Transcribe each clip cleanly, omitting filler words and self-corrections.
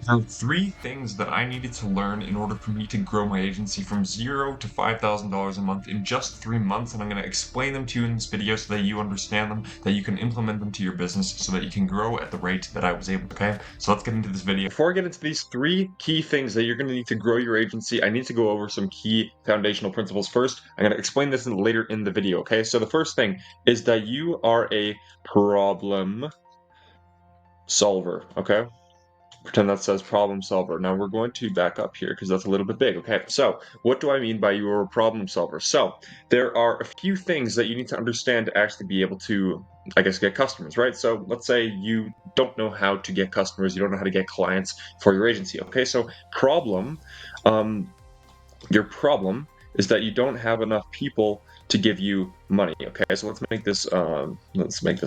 There are three things that I needed to learn in order for me to grow my agency from $0 to $5,000 a month in just 3 months, and I'm going to explain them to you in this video so that you understand them, that you can implement them to your business so that you can grow at the rate that I was able to. Okay, so let's get into this video. Before I get into these three key things that you're going to need to grow your agency, I need to go over some key foundational principles first. I'm going to explain this later in the video, okay? So the first thing is that you are a problem solver, okay? Pretend that says problem solver. Now we're going to back up here because that's a little bit big. Okay, so what do I mean by you're a problem solver? So there are a few things that you need to understand to actually be able to, I guess, get customers, right? So let's say you don't know how to get customers, you don't know how to get clients for your agency. Okay, so your problem is that you don't have enough people to give you money. Okay, so let's make this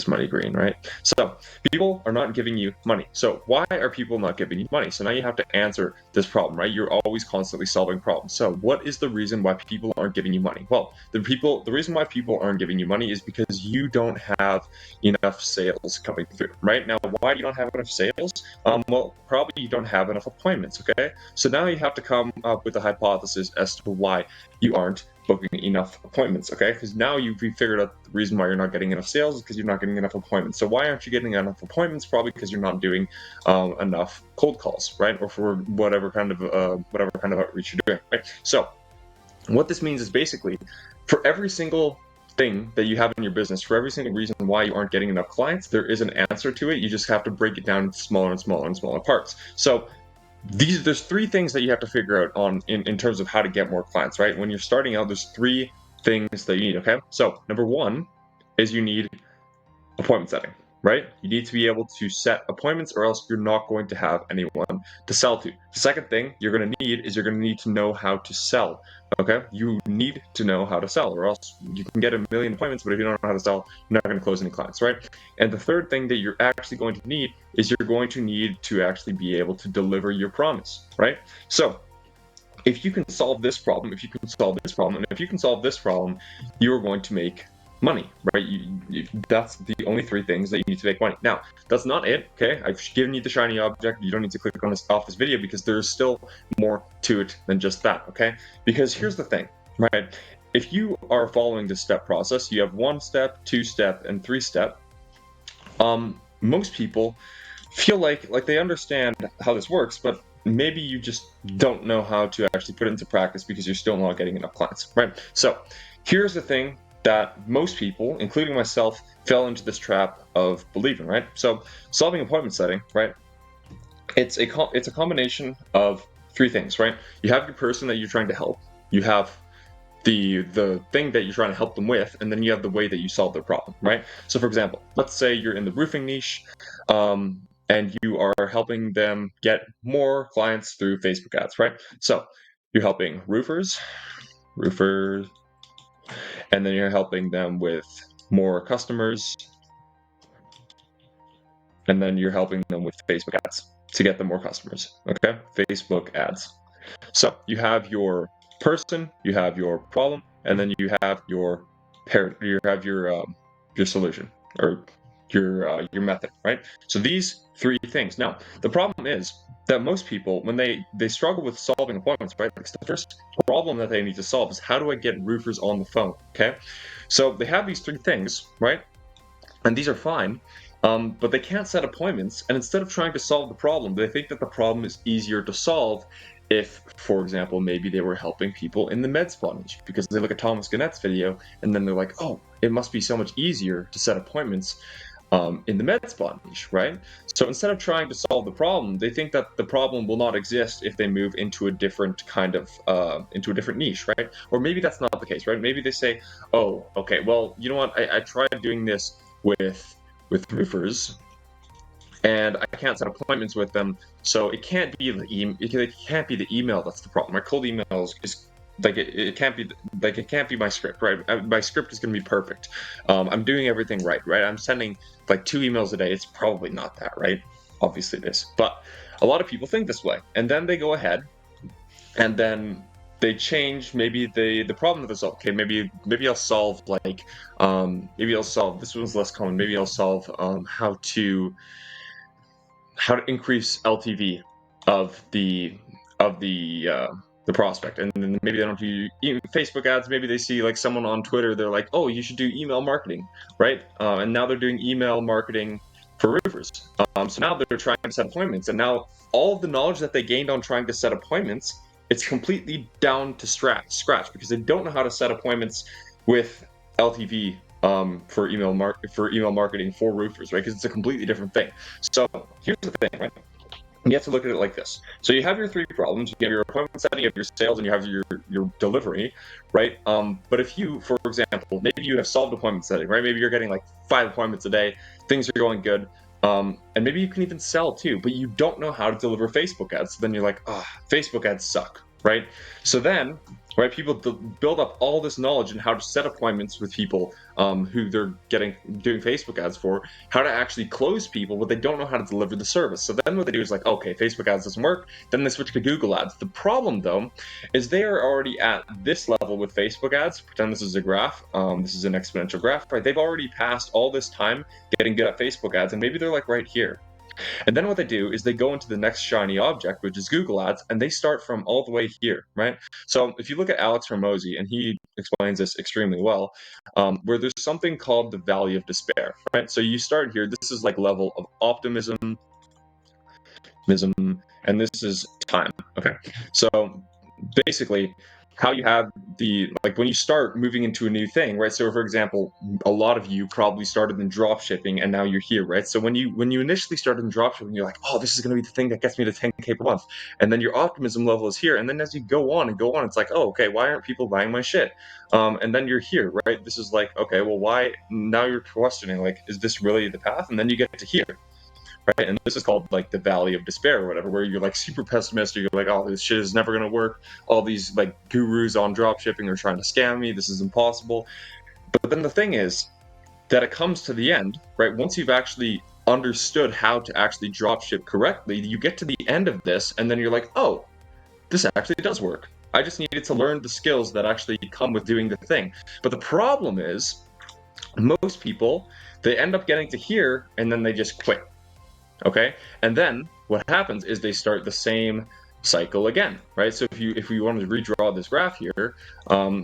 money green, right? So people are not giving you money. So why are people not giving you money? So now you have to answer this problem, right? You're always constantly solving problems. So what is the reason why people aren't giving you money? Well, the reason why people aren't giving you money is because you don't have enough sales coming through, right? Now, why do you not have enough sales? Well, probably you don't have enough appointments. Okay, so now you have to come up with a hypothesis as to why you aren't booking enough appointments, okay? Because now you've figured out the reason why you're not getting enough sales is because you're not getting enough appointments. So why aren't you getting enough appointments? Probably because you're not doing enough cold calls, right? Or for whatever kind of outreach you're doing, right? So what this means is basically for every single thing that you have in your business, for every single reason why you aren't getting enough clients, there is an answer to it. You just have to break it down into smaller and smaller and smaller parts. So there's three things that you have to figure out on in terms of how to get more clients, right? When you're starting out, there's three things that you need, okay? So number one is you need appointment setting, right? You need to be able to set appointments or else you're not going to have anyone to sell to. The second thing you're going to need to know how to sell, okay? You need to know how to sell or else you can get a million appointments, but if you don't know how to sell, you're not going to close any clients, right? And the third thing that you're actually going to need is you're going to need to actually be able to deliver your promise, right? So if you can solve this problem, and if you can solve this problem, you're going to make money, right? That's the only three things that you need to make money. Now, that's not it, okay? I've given you the shiny object. You don't need to click on off this video because there's still more to it than just that, okay? Because here's the thing, right? If you are following this step process, you have 1 step, 2 step, and 3 step. Most people feel like they understand how this works, but maybe you just don't know how to actually put it into practice because you're still not getting enough clients, right? So here's the thing that most people, including myself, fell into this trap of believing, right? So solving appointment setting, right? It's a combination of three things, right? You have your person that you're trying to help. You have the thing that you're trying to help them with, and then you have the way that you solve their problem, right? So for example, let's say you're in the roofing niche, and you are helping them get more clients through Facebook ads, right? So you're helping roofers, and then you're helping them with more customers, and then you're helping them with Facebook ads to get them more customers, okay? Facebook ads. So you have your person, you have your problem, and then you have your solution or your method, right? So these three things. Now, the problem is that most people, when they struggle with solving appointments, right? Like the first problem that they need to solve is how do I get roofers on the phone? Okay, so they have these three things, right? And these are fine. But they can't set appointments, and instead of trying to solve the problem, they think that the problem is easier to solve if, for example, maybe they were helping people in the med spa niche because they look at Thomas Gannett's video and then they're like, oh, it must be so much easier to set appointments in the med spa niche, right? So instead of trying to solve the problem, they think that the problem will not exist if they move into a different kind of into a different niche, right? Or maybe that's not the case, right? Maybe they say, oh, okay, well, you know what? I tried doing this with roofers, and I can't set appointments with them, so it can't be the email that's the problem. My cold email is like it can't be my script, right? My script is going to be perfect. I'm doing everything right? I'm sending like 2 emails a day. It's probably not that, right? Obviously it is, but a lot of people think this way, and then they go ahead and then they change maybe the problem that they solve. Okay, maybe I'll solve this one's less common. Maybe I'll solve how to increase LTV of the prospect, and then maybe they don't do Facebook ads. Maybe they see like someone on Twitter, they're like, oh, you should do email marketing, right? And now they're doing email marketing for roofers. So now they're trying to set appointments, and now all of the knowledge that they gained on trying to set appointments, it's completely down to scratch because they don't know how to set appointments with LTV for email marketing for roofers, right? Because it's a completely different thing. So here's the thing, right? You have to look at it like this. So you have your three problems. You have your appointment setting, you have your sales, and you have your delivery, right? But if you, for example, maybe you have solved appointment setting, right? Maybe you're getting like 5 appointments a day, things are going good, and maybe you can even sell too, but you don't know how to deliver Facebook ads. So then you're like, oh, Facebook ads suck, right? So then, right, people build up all this knowledge in how to set appointments with people who they're doing Facebook ads for, how to actually close people, but they don't know how to deliver the service. So then what they do is like, okay, Facebook ads doesn't work. Then they switch to Google ads. The problem though is they are already at this level with Facebook ads. Pretend this is a graph. This is an exponential graph, right? They've already passed all this time getting good at Facebook ads, and maybe they're like right here. And then what they do is they go into the next shiny object, which is Google Ads, and they start from all the way here, right? So if you look at Alex Hormozy, and he explains this extremely well, where there's something called the valley of despair, right? So you start here. This is like level of optimism, and this is time. Okay, so basically how you have when you start moving into a new thing, right? So for example, a lot of you probably started in drop shipping and now you're here, right? So when you initially started in drop shipping, you're like, oh, this is going to be the thing that gets me to 10K per month, and then your optimism level is here, and then as you go on and go on, it's like, oh, okay, why aren't people buying my shit? And then you're here, right? This is like, okay, well, why? Now you're questioning, like, is this really the path? And then you get to here, right? And this is called like the valley of despair or whatever, where you're like super pessimistic. You're like, oh, this shit is never gonna work. All these like gurus on drop shipping are trying to scam me. This is impossible. But then the thing is that it comes to the end, right? Once you've actually understood how to actually drop ship correctly, you get to the end of this, and then you're like, oh, this actually does work. I just needed to learn the skills that actually come with doing the thing. But the problem is, most people, they end up getting to here and then they just quit. Okay, and then what happens is they start the same cycle again, right? So if we wanted to redraw this graph here,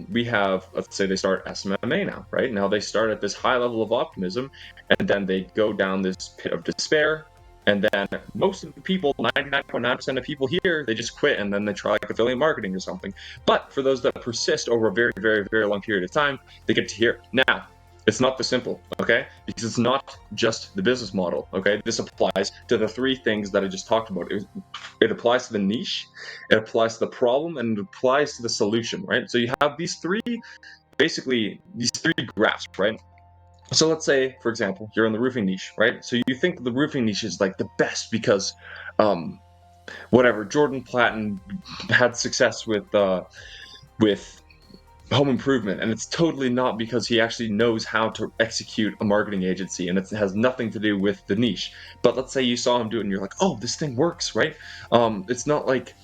we have, let's say they start SMMA now, right? Now they start at this high level of optimism, and then they go down this pit of despair, and then most of the people, 99.9% of people here, they just quit, and then they try like affiliate marketing or something. But for those that persist over a very, very, very long period of time, they get to here. Now, it's not this simple, okay? Because it's not just the business model, okay? This applies to the 3 things that I just talked about. It applies to the niche, it applies to the problem, and it applies to the solution, right? So you have these 3 graphs, right? So let's say, for example, you're in the roofing niche, right? So you think the roofing niche is like the best because, whatever, Jordan Platten had success with home improvement, and it's totally not because he actually knows how to execute a marketing agency, and it has nothing to do with the niche. But let's say you saw him do it and you're like, oh, this thing works, right? It's not like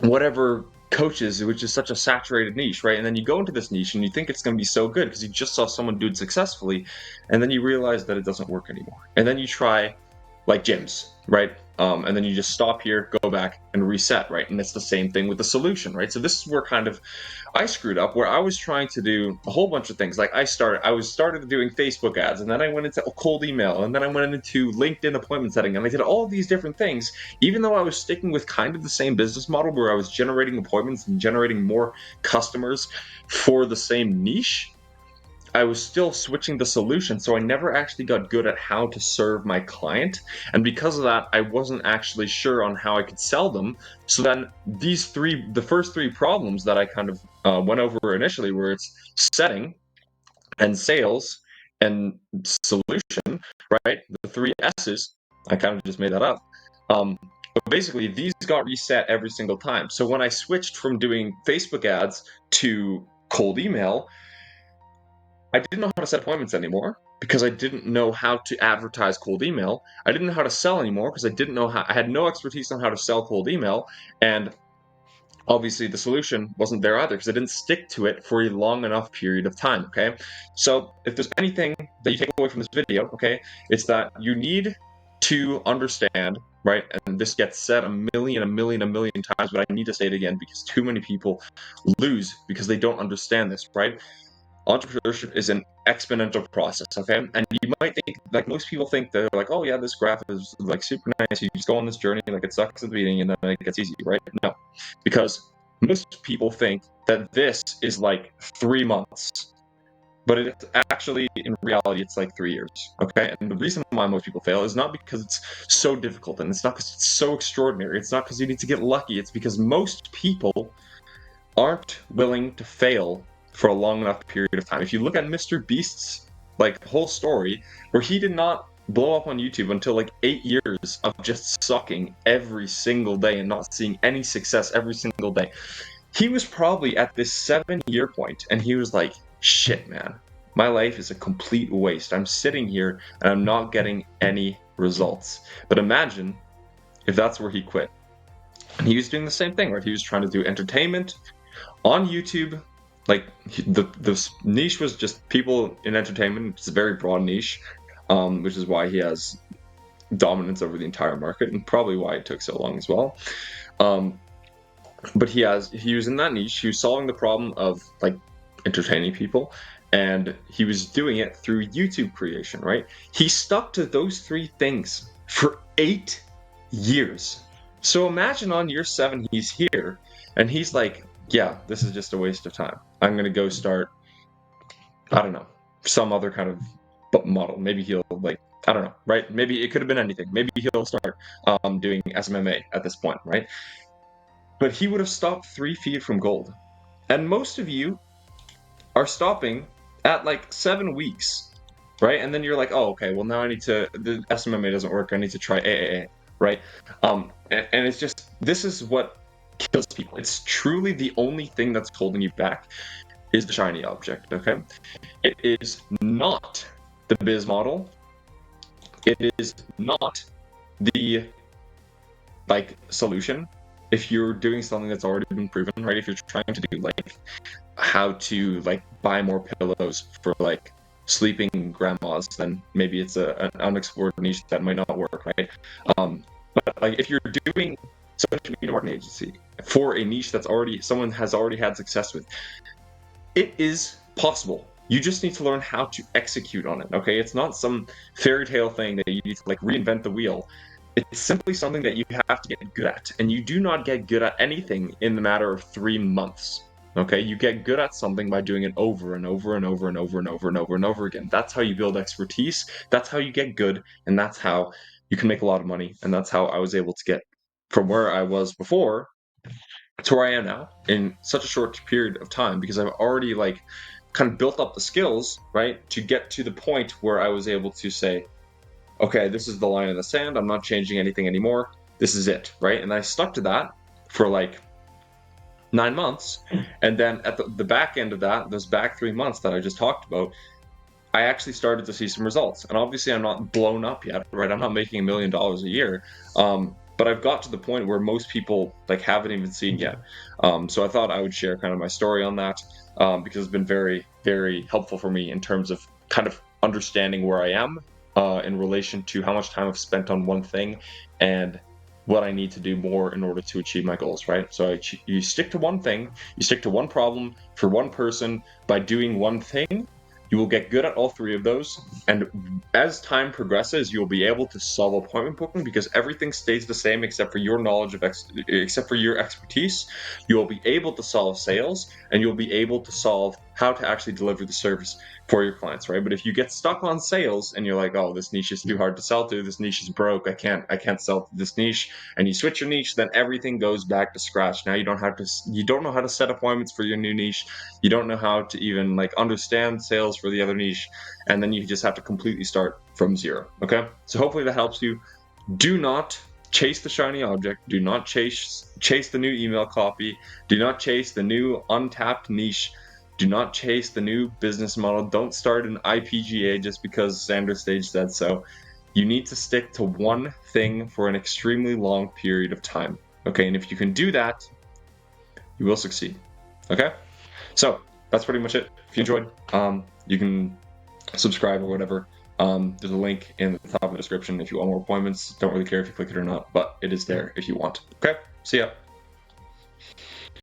whatever coaches, which is such a saturated niche, right? And then you go into this niche and you think it's going to be so good because you just saw someone do it successfully, and then you realize that it doesn't work anymore, and then you try like gyms, right? And then you just stop here, go back, and reset, right? And it's the same thing with the solution, right? So this is where kind of I screwed up, where I was trying to do a whole bunch of things. Like I started doing Facebook ads, and then I went into cold email, and then I went into LinkedIn appointment setting, and I did all these different things, even though I was sticking with kind of the same business model where I was generating appointments and generating more customers for the same niche. I was still switching the solution, so I never actually got good at how to serve my client, and because of that, I wasn't actually sure on how I could sell them. So then the first 3 problems that I kind of went over initially, where it's setting and sales and solution, right? The 3 S's, I kind of just made that up. But basically, these got reset every single time. So when I switched from doing Facebook ads to cold email, I didn't know how to set appointments anymore because I didn't know how to advertise cold email. I didn't know how to sell anymore because I had no expertise on how to sell cold email. And obviously the solution wasn't there either because I didn't stick to it for a long enough period of time, okay? So if there's anything that you take away from this video, okay, it's that you need to understand right? And this gets said a million times, but I need to say it again because too many people lose because they don't understand this, right? Entrepreneurship is an exponential process, okay? And you might think, like most people think, they're like, oh yeah, this graph is like super nice. You just go on this journey, like it sucks at the beginning and then it gets easy, right? No, because most people think that this is like 3 months, but it's actually, in reality, it's like 3 years, okay? And the reason why most people fail is not because it's so difficult and it's not because it's so extraordinary. It's not because you need to get lucky. It's because most people aren't willing to fail for a long enough period of time. If you look at Mr. Beast's like whole story, where he did not blow up on YouTube until like 8 years of just sucking every single day and not seeing any success every single day. He was probably at this 7-year point and he was like, shit, man, my life is a complete waste. I'm sitting here and I'm not getting any results. But imagine if that's where he quit. And he was doing the same thing, right? He was trying to do entertainment on YouTube. Like the niche was just people in entertainment. It's a very broad niche, which is why he has dominance over the entire market and probably why it took so long as well. But he was in that niche. He was solving the problem of like entertaining people, and he was doing it through YouTube creation, right? He stuck to those 3 things for 8 years. So imagine on year 7 he's here and he's like, yeah, this is just a waste of time. I'm going to go start, I don't know, some other kind of model. Maybe he'll like, I don't know, right? Maybe it could have been anything. Maybe he'll start doing SMMA at this point, right? But he would have stopped 3 feet from gold. And most of you are stopping at like 7 weeks, right? And then you're like, oh, okay, well now I need to, the SMMA doesn't work. I need to try AAA, right? And it's just, this is what kills people. It's truly the only thing that's holding you back is the shiny object, okay? It is not the biz model. It is not the like solution. If you're doing something that's already been proven, right? If you're trying to do like how to like buy more pillows for like sleeping grandmas, then maybe it's an unexplored niche that might not work, right? But like if you're doing social media marketing agency for a niche that's already someone has already had success with, it is possible. You just need to learn how to execute on it, okay? It's not some fairy tale thing that you need to like reinvent the wheel. It's simply something that you have to get good at, and you do not get good at anything in the matter of 3 months. Okay, you get good at something by doing it over and over and over and over and over and over and over again. That's how you build expertise. That's how you get good, and that's how you can make a lot of money. And that's how I was able to get from where I was before to where I am now in such a short period of time, because I've already like kind of built up the skills, right, to get to the point where I was able to say, okay, this is the line in the sand. I'm not changing anything anymore. This is it, right? And I stuck to that for like 9 months. And then at the back end of that, those back 3 months that I just talked about, I actually started to see some results. And obviously I'm not blown up yet, right? I'm not making $1 million a year. But I've got to the point where most people like haven't even seen yet. So I thought I would share kind of my story on that, because it's been very, very helpful for me in terms of kind of understanding where I am in relation to how much time I've spent on one thing and what I need to do more in order to achieve my goals, right? So you stick to one thing, you stick to one problem for one person by doing one thing. You will get good at all 3 of those, and as time progresses, you will be able to solve appointment booking because everything stays the same except for your knowledge of except for your expertise. You will be able to solve sales, and you'll be able to solve how to actually deliver the service for your clients, right? But if you get stuck on sales and you're like, oh, this niche is too hard to sell to, this niche is broke, I can't sell to this niche, and you switch your niche, then everything goes back to scratch. Now you don't know how to set appointments for your new niche. You don't know how to even like understand sales for the other niche, and then you just have to completely start from zero. Okay, so hopefully that helps you. Do not chase the shiny object. Do not chase the new email copy. Do not chase the new untapped niche. Do not chase the new business model. Don't start an IPGA just because Sandra Stage said so. You need to stick to one thing for an extremely long period of time. Okay, and if you can do that, you will succeed. Okay, so that's pretty much it. If you enjoyed, you can subscribe or whatever. There's a link in the top of the the description if you want more appointments. Don't really care if you click it or not, but it is there if you want. Okay, see ya.